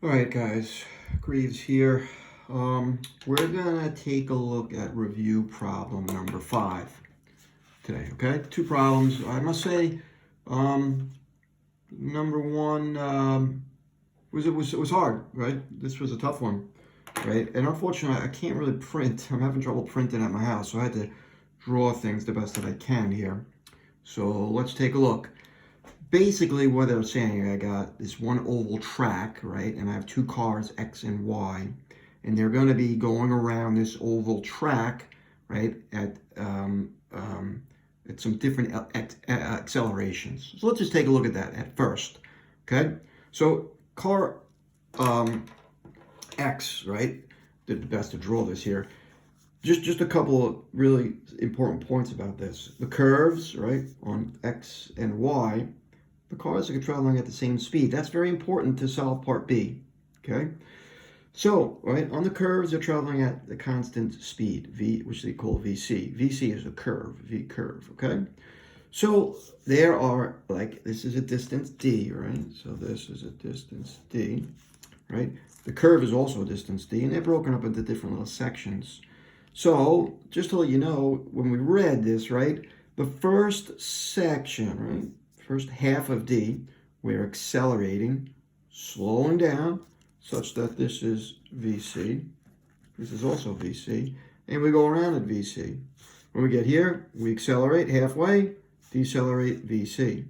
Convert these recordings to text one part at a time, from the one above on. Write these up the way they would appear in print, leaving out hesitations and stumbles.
All right, guys, Greaves here. We're gonna take a look at review problem number 5 today. Okay, two problems. I must say, um, number one was hard, right? This was a tough one, right? And unfortunately, I can't really print. I'm having trouble printing at my house, so I had to draw things the best that I can here. So let's take a look. Basically what they're saying, I got this one oval track, right? And I have two cars, X and Y, and they're going to be going around this oval track, right, at some different accelerations. So let's just take a look at that at first, okay? So car X, right? Did the best to draw this here. Just a couple of really important points about this. The curves, right, on X and Y, the cars are traveling at the same speed. That's very important to solve part B, okay? So, right, on the curves, they're traveling at the constant speed, V, which they call VC. VC is a curve, V curve, okay? So there are, like, this is a distance D, right? So this is a distance D, right? The curve is also a distance D, and they're broken up into different little sections. So, just to let you know, when we read this, right, the first section, right, first half of D, we're accelerating, slowing down, such that this is VC. This is also VC. And we go around at VC. When we get here, we accelerate halfway, decelerate VC.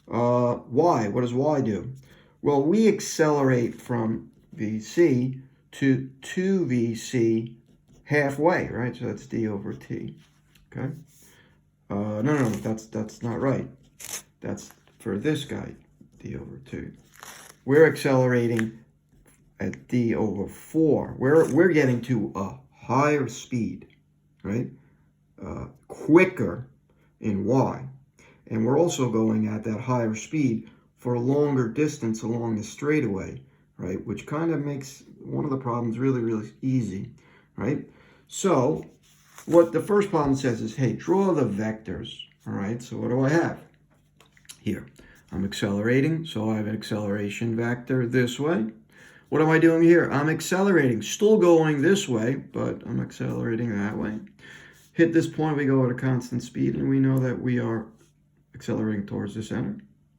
Y, what does Y do? Well, we accelerate from VC to 2VC halfway, right? So that's D over T, okay? No, that's not right. That's for this guy, D over 2. We're accelerating at D over 4. We're getting to a higher speed, right? Quicker in Y. And we're also going at that higher speed for a longer distance along the straightaway, right? Which kind of makes one of the problems really, really easy, right? So what the first problem says is, hey, draw the vectors, all right? So what do I have? Here, I'm accelerating, so I have an acceleration vector this way. What am I doing here? I'm accelerating, still going this way, but I'm accelerating that way. Hit this point, we go at a constant speed, and we know that we are accelerating towards the center,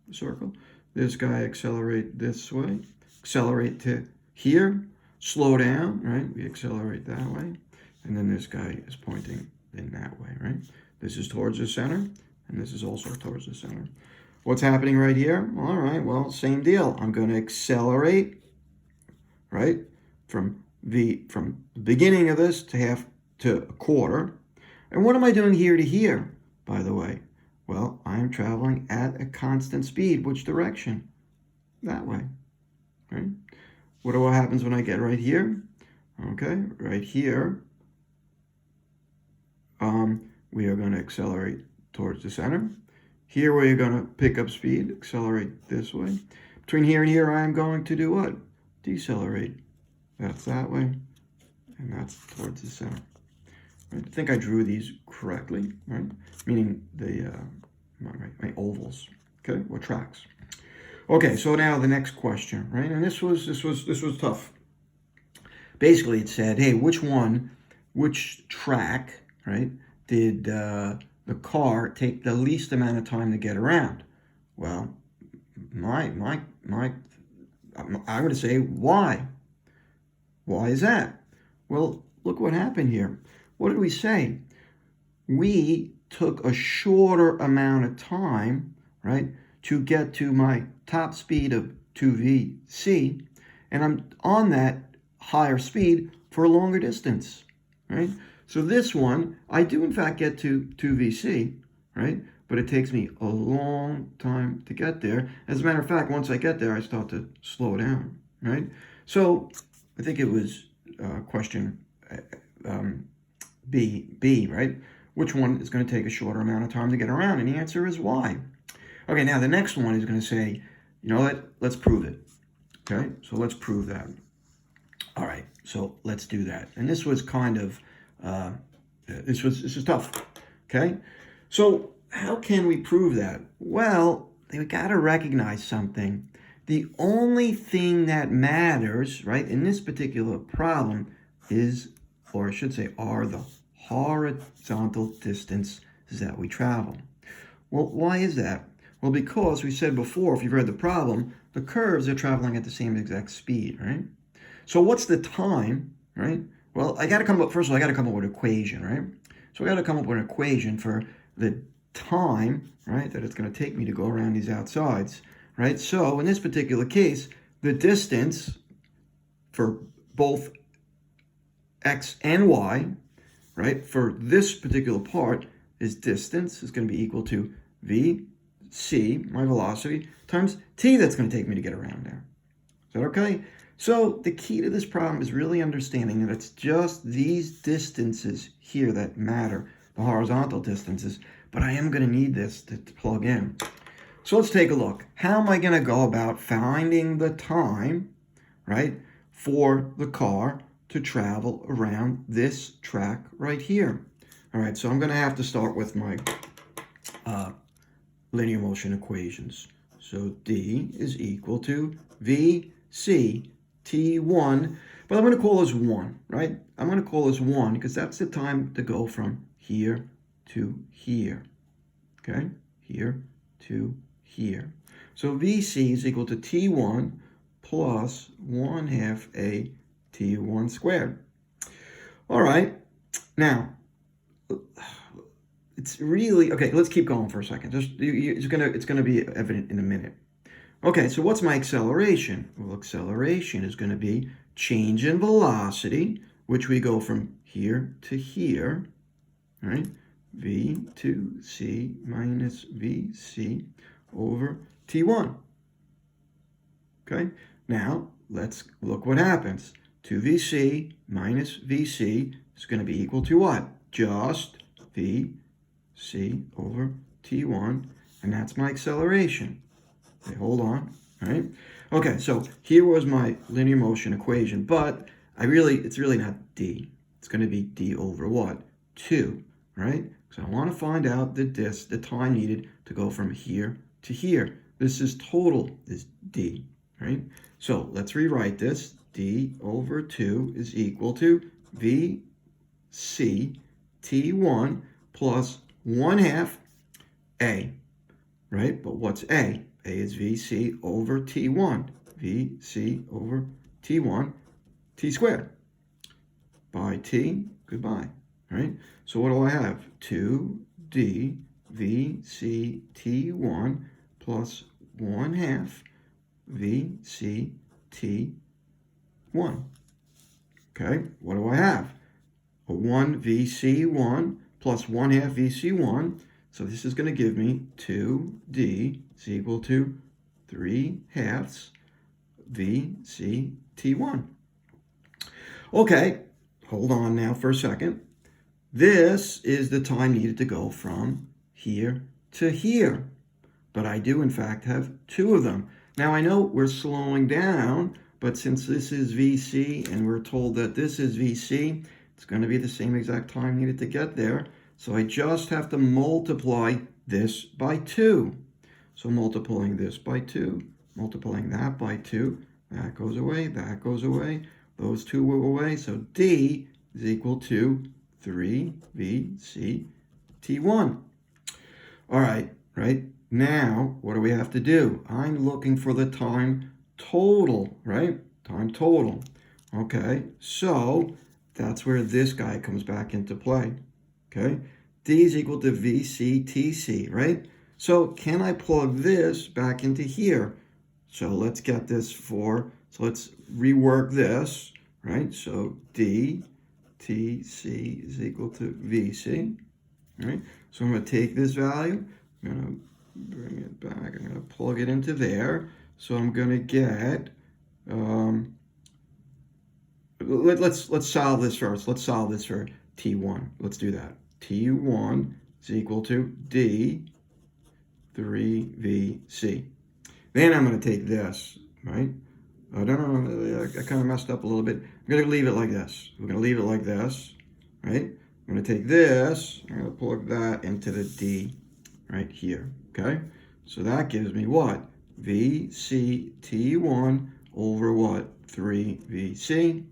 the circle. This guy accelerate this way, accelerate to here, slow down, right? We accelerate that way, and then this guy is pointing in that way, right? This is towards the center, and this is also towards the center. What's happening right here? All right, well, same deal. I'm going to accelerate, right, from the beginning of this to a quarter. And what am I doing here to here, by the way? Well, I'm traveling at a constant speed. Which direction? That way, right? What happens when I get right here? Okay, right here, we are going to accelerate towards the center. Here we're going to pick up speed, accelerate this way. Between here and here, I'm going to do what? Decelerate. That's that way, and that's towards the center. Right? I think I drew these correctly, right? Meaning the my ovals, okay, or tracks. Okay, so now the next question, right? And this was tough. Basically, it said, hey, which track, right, did the car take the least amount of time to get around? Well, I'm going to say why. Why is that? Well, look what happened here. What did we say? We took a shorter amount of time, right, to get to my top speed of 2VC, and I'm on that higher speed for a longer distance, right? So this one, I do in fact get to 2VC, right? But it takes me a long time to get there. As a matter of fact, once I get there, I start to slow down, right? So I think it was question B, right? Which one is going to take a shorter amount of time to get around? And the answer is Y. Okay, now the next one is going to say, you know what, let's prove it. Okay, so let's prove that. All right, so let's do that. And this was kind of, this is tough, okay? So how can we prove that? Well, we got to recognize something. The only thing that matters, right, in this particular problem is, or I should say, are the horizontal distances that we travel. Well, why is that? Well, because we said before, if you've read the problem, the curves are traveling at the same exact speed, right? So what's the time, right? Well, first of all, I got to come up with an equation, right? So I got to come up with an equation for the time, right, that it's going to take me to go around these outsides, right? So in this particular case, the distance for both x and y, right, for this particular part is distance is going to be equal to vc, my velocity, times t that's going to take me to get around there. Is that okay? So the key to this problem is really understanding that it's just these distances here that matter, the horizontal distances, but I am going to need this to plug in. So let's take a look. How am I going to go about finding the time, right, for the car to travel around this track right here? All right, so I'm going to have to start with my linear motion equations. So D is equal to VC T1, but I'm going to call this 1, right? I'm going to call this 1 because that's the time to go from here to here, okay? Here to here. So VC is equal to T1 plus 1/2 a T1 squared. All right, now, it's really, okay, let's keep going for a second. It's gonna be evident in a minute. Okay, so what's my acceleration? Well, acceleration is going to be change in velocity, which we go from here to here, right? V to C minus VC over T1. Okay, now let's look what happens. 2VC minus VC is going to be equal to what? Just VC over T1, and that's my acceleration. Okay, hold on, all right? Okay, so here was my linear motion equation, but it's really not D. It's going to be D over what? 2, right? So I want to find out the time needed to go from here to here. This is total, is D, right? So let's rewrite this. D over 2 is equal to VC T1 plus 1/2 A, right? But what's A? A is VC over T1. VC over T1, T squared. By T, goodbye, right? So what do I have? 2D VC T1 plus 1/2 VC T1. Okay, what do I have? A 1 VC1 plus 1/2 VC1. So this is going to give me 2D is equal to 3/2 VCT1. Okay, hold on now for a second. This is the time needed to go from here to here. But I do, in fact, have 2 of them. Now, I know we're slowing down, but since this is VC and we're told that this is VC, it's going to be the same exact time needed to get there. So I just have to multiply this by 2. So multiplying this by 2, multiplying that by 2, that goes away, those 2 go away. So D is equal to 3VCT1. All right, right? Now, what do we have to do? I'm looking for the time total, right? Time total. Okay, so that's where this guy comes back into play. Okay, D is equal to VCTC, right? So can I plug this back into here? So let's get this so let's rework this, right? So DTC is equal to VC, right? So I'm going to take this value, I'm going to bring it back, I'm going to plug it into there. So I'm going to get, let's solve this first. Let's solve this for T1. Let's do that. T1 is equal to D 3VC. Then I'm going to take this, right? I don't know, I kind of messed up a little bit. I'm going to leave it like this. We're going to leave it like this, right? I'm going to take this, I'm going to plug that into the D right here, okay? So that gives me what? VC T1 over what? 3 VC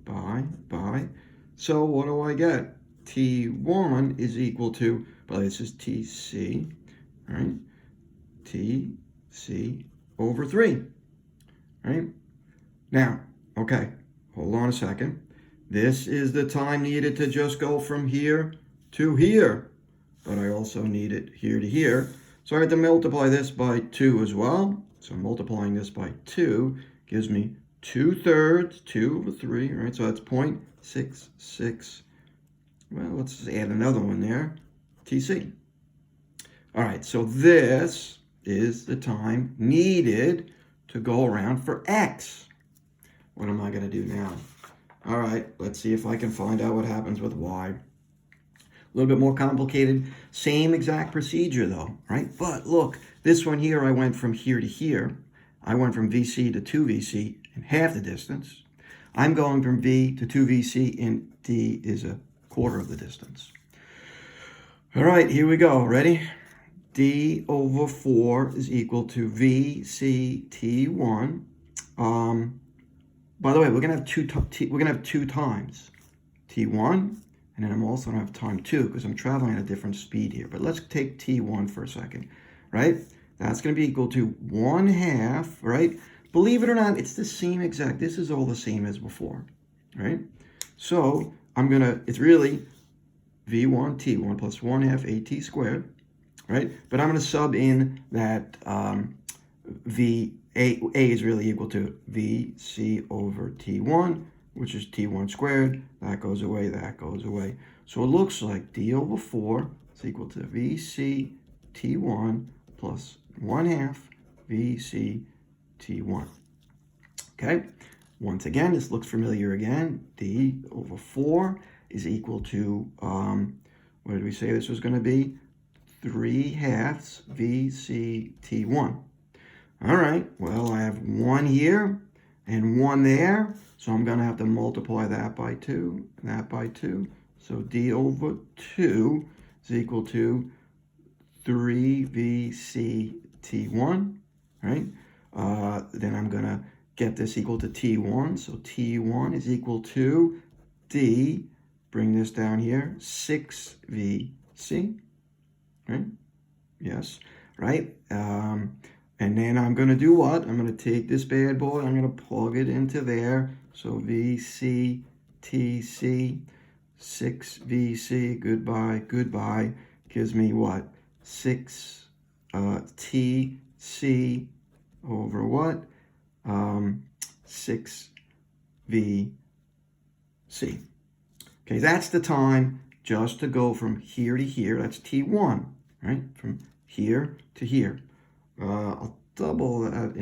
by. So what do I get? T1 is equal to, well, this is TC, right? TC over 3, right? Now, okay, hold on a second. This is the time needed to just go from here to here, but I also need it here to here. So I have to multiply this by 2 as well. So multiplying this by 2 gives me 2/3, 2 over 3, right? So that's 0.66. Well, let's add another one there, TC. All right, so this is the time needed to go around for X. What am I going to do now? All right, let's see if I can find out what happens with Y. A little bit more complicated. Same exact procedure though, right? But look, this one here, I went from here to here. I went from VC to 2VC in half the distance. I'm going from V to 2VC and D is a quarter of the distance. All right, here we go. Ready? D over 4 is equal to VCT1. By the way, we're gonna have two times, T1, and then I'm also gonna have time 2 because I'm traveling at a different speed here. But let's take T1 for a second, right? That's gonna be equal to 1/2, right? Believe it or not, it's the same exact. This is all the same as before, right? So it's really V1 T1 plus 1/2 AT squared, right? But I'm gonna sub in that A is really equal to VC over T1, which is T1 squared. That goes away, that goes away. So it looks like D over 4 is equal to VC T1 plus 1/2 VC T1. Okay, once again, this looks familiar again. D over 4 is equal to, what did we say this was going to be? 3/2 VC T1. All right, well, I have 1 here and 1 there, so I'm going to have to multiply that by 2, and that by 2. So D over 2 is equal to 3 VC T1, right? Then I'm going to get this equal to T1, so T1 is equal to D, bring this down here, 6 VC, right? Yes, right? And then I'm going to do what? I'm going to take this bad boy, I'm going to plug it into there. So VC, TC, 6 VC, goodbye, gives me what? 6 TC over what? 6 VC. Okay, that's the time just to go from here to here. That's T1, right? From here to here. I'll double that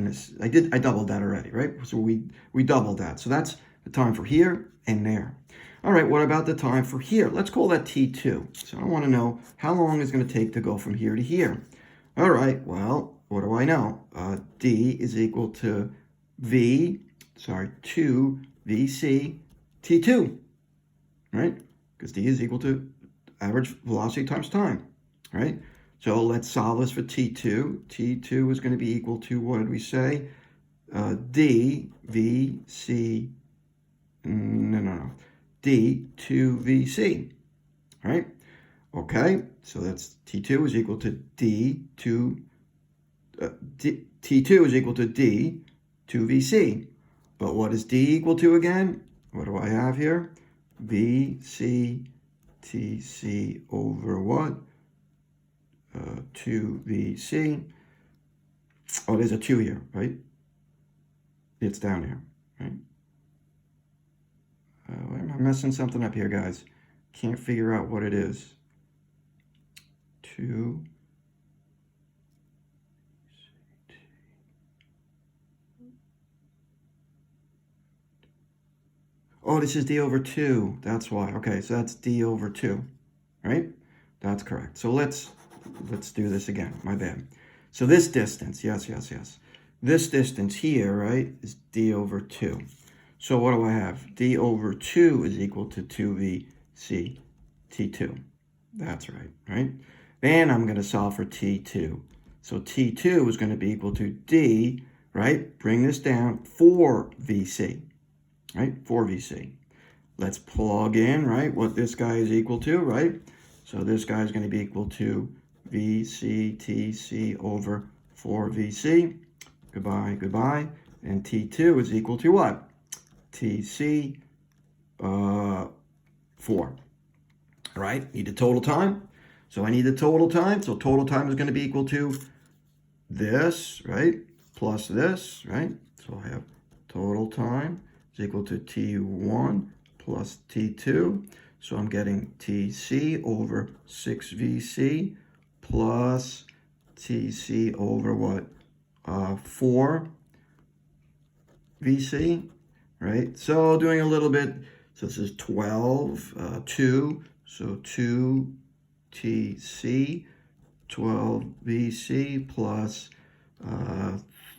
I doubled that already, right? So we doubled that. So that's the time for here and there. All right, what about the time for here? Let's call that T2. So I want to know how long it's going to take to go from here to here. All right, well, what do I know? D is equal to 2 VC T2, right? Because D is equal to average velocity times time, right? So let's solve this for T2. T2 is going to be equal to, what did we say? D, VC, D, 2 VC, right? Okay, so that's T2 is equal to T2 is equal to D, 2 VC. But what is D equal to again? What do I have here? VC, TC over what? 2 VC. Oh, there's a 2 here, right? It's down here, right? Am I messing something up here, guys? Can't figure out what it is. 2. Oh, this is D over 2. That's why. Okay, so that's D over 2, right? That's correct. So let's do this again. My bad. So this distance, yes. This distance here, right, is D over 2. So what do I have? D over 2 is equal to 2VC T2. That's right, right? Then I'm going to solve for T2. So T2 is going to be equal to D, right? Bring this down, 4VC, right? 4VC. Let's plug in, right, what this guy is equal to, right? So this guy is going to be equal to VCTC over 4VC. Goodbye, goodbye. And T2 is equal to what? TC 4. All right, need the total time. So I need the total time. So total time is going to be equal to this, right, plus this, right? So I have total time is equal to T1 plus T2. So I'm getting TC over 6VC plus TC over what? 4VC, right? So doing a little bit, so this is 12, 2, so 2TC, 12VC plus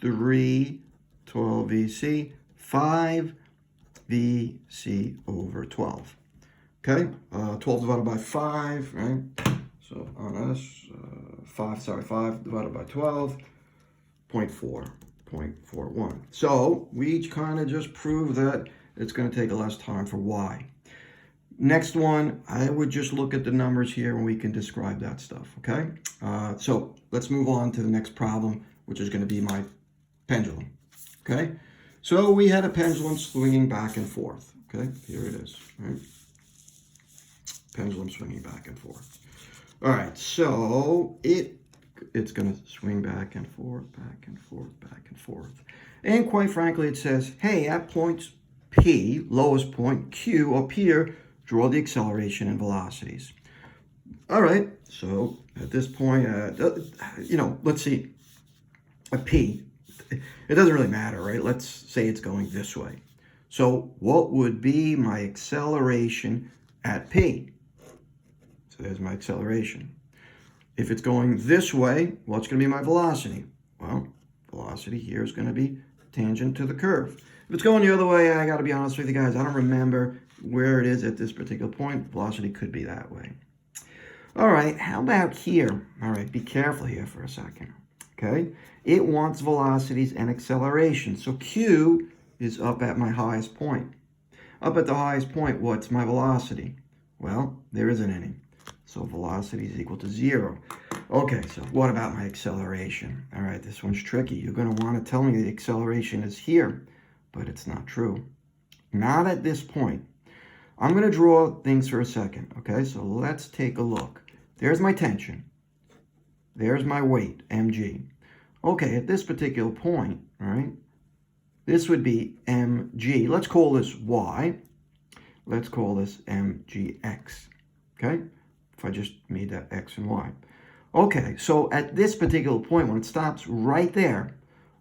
3, 12VC, 5VC over 12. Okay, 12 divided by 5, right? So on this, 5 divided by 12, 0.41. So we each kind of just prove that it's going to take less time for y. Next one, I would just look at the numbers here and we can describe that stuff, okay? So let's move on to the next problem, which is going to be my pendulum, okay? So we had a pendulum swinging back and forth, okay? Here it is, right? Pendulum swinging back and forth. All right, so it's going to swing back and forth, back and forth, back and forth. And quite frankly, it says, hey, at points P, lowest point, Q, up here, draw the acceleration and velocities. All right, so at this point, let's see, at P, it doesn't really matter, right? Let's say it's going this way. So what would be my acceleration at P? So there's my acceleration. If it's going this way, what's going to be my velocity? Well, velocity here is going to be tangent to the curve. If it's going the other way, I got to be honest with you guys, I don't remember where it is at this particular point. Velocity could be that way. All right, how about here? All right, be careful here for a second, okay? It wants velocities and acceleration. So Q is up at my highest point. Up at the highest point, what's my velocity? Well, there isn't any. So velocity is equal to 0. Okay, so what about my acceleration? All right, this one's tricky. You're going to want to tell me the acceleration is here, but it's not true. Not at this point. I'm going to draw things for a second, okay? So let's take a look. There's my tension. There's my weight, mg. Okay, at this particular point, all right, this would be mg. Let's call this y. Let's call this mgx, okay? If I just made that x and y. Okay, so at this particular point, when it stops right there,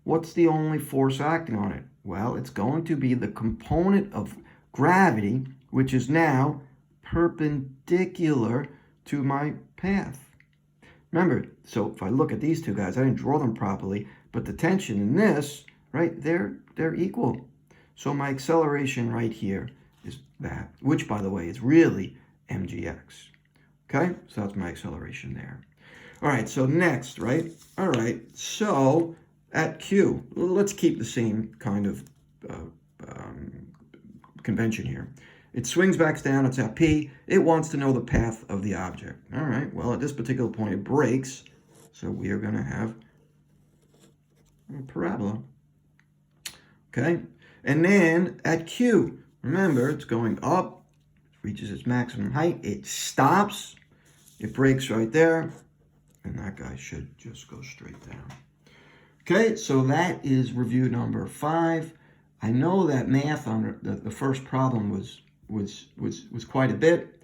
what's the only force acting on it? Well, it's going to be the component of gravity, which is now perpendicular to my path. Remember, so if I look at these two guys, I didn't draw them properly, but the tension in this, right, they're equal. So my acceleration right here is that, which, by the way, is really mgx. Okay, so that's my acceleration there. All right, so next, right? All right, so at Q, let's keep the same kind of convention here. It swings back down, it's at P. It wants to know the path of the object. All right, well, at this particular point, it breaks. So we are going to have a parabola. Okay, and then at Q, remember, it's going up, reaches its maximum height, it stops, it breaks right there, and that guy should just go straight down. Okay, so that is review number 5. I know that math on the first problem was quite a bit,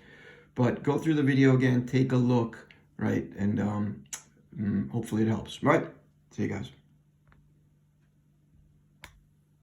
but go through the video again, take a look, right, and hopefully it helps. Right, see you guys.